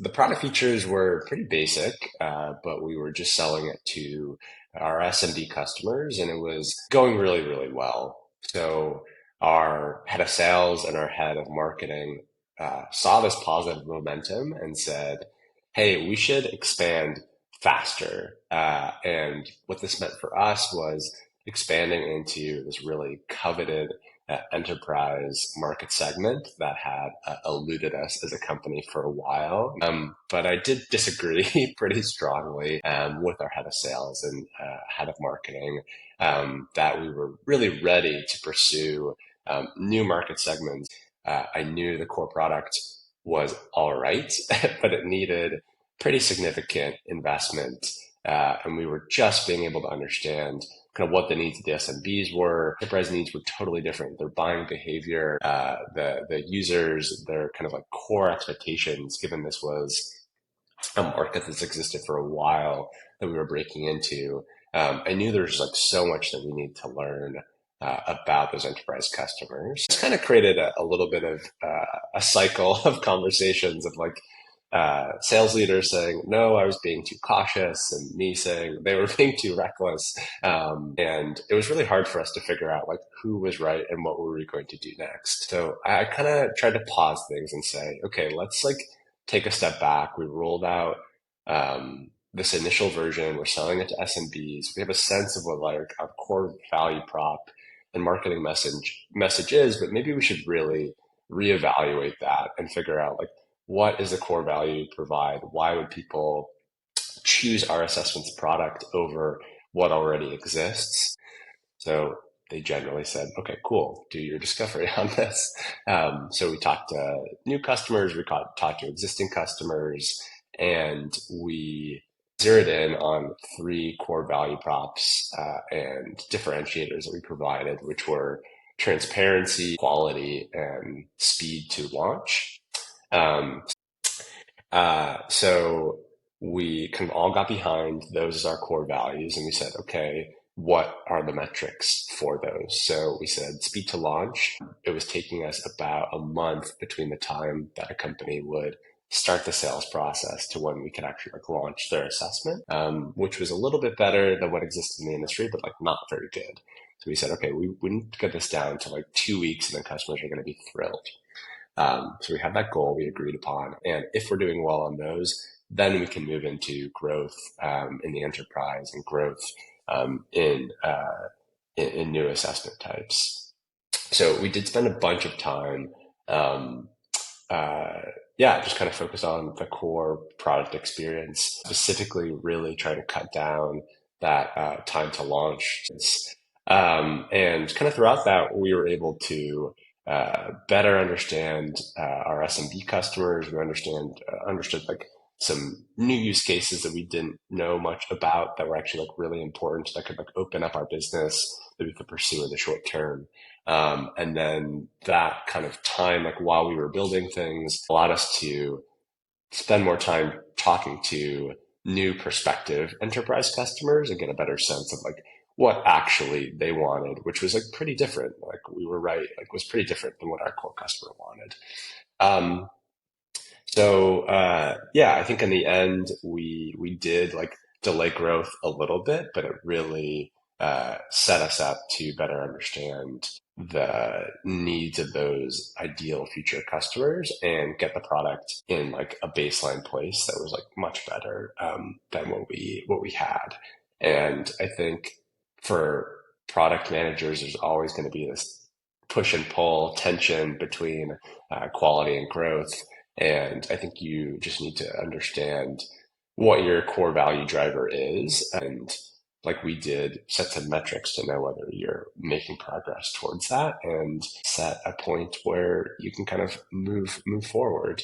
The product features were pretty basic, but we were just selling it to our SMB customers, and it was going really, really well. So our head of sales and our head of marketing saw this positive momentum and said, "Hey, we should expand faster." And what this meant for us was expanding into this really coveted enterprise market segment that had eluded us as a company for a while. But I did disagree pretty strongly with our head of sales and head of marketing that we were really ready to pursue new market segments. I knew the core product was all right, but it needed pretty significant investment. And we were just being able to understand kind of what the needs of the SMBs were. Enterprise needs were totally different. Their buying behavior, the users, their kind of like core expectations, given this was a market that's existed for a while that we were breaking into. I knew there was like so much that we need to learn about those enterprise customers. It's kind of created a little bit of a cycle of conversations of like sales leaders saying, no, I was being too cautious, and me saying they were being too reckless. And it was really hard for us to figure out like who was right and what were we going to do next. So I kind of tried to pause things and say, okay, let's like take a step back. We rolled out this initial version. We're selling it to SMBs. We have a sense of what like our core value prop and marketing message is, but maybe we should really reevaluate that and figure out like what is the core value you provide? Why would people choose our assessments product over what already exists? So they generally said, okay, cool, do your discovery on this. So we talked to new customers, we talked to existing customers, and we zeroed in on three core value props and differentiators that we provided, which were transparency, quality, and speed to launch. So we kind of all got behind those as our core values, and we said, okay, what are the metrics for those? So we said speed to launch. It was taking us about a month between the time that a company would start the sales process to when we could actually like launch their assessment, which was a little bit better than what existed in the industry, but like not very good. So we said, okay, we need to get this down to like 2 weeks, and then customers are going to be thrilled. So we had that goal we agreed upon. And if we're doing well on those, then we can move into growth in the enterprise and growth in new assessment types. So we did spend a bunch of time, just kind of focus on the core product experience, specifically really trying to cut down that time to launch. And kind of throughout that, we were able to better understand our SMB customers. We understood like some new use cases that we didn't know much about that were actually like really important, that could like open up our business that we could pursue in the short term. And then that kind of time, like while we were building things, allowed us to spend more time talking to new prospective enterprise customers and get a better sense of like what actually they wanted, which was like pretty different. Like we were right, like was pretty different than what our core customer wanted. I think in the end we did like delay growth a little bit, but it really set us up to better understand the needs of those ideal future customers and get the product in like a baseline place that was like much better than what we had. And I think for product managers, there's always going to be this push and pull tension between quality and growth. And I think you just need to understand what your core value driver is. And like we did, set some metrics to know whether you're making progress towards that and set a point where you can kind of move forward.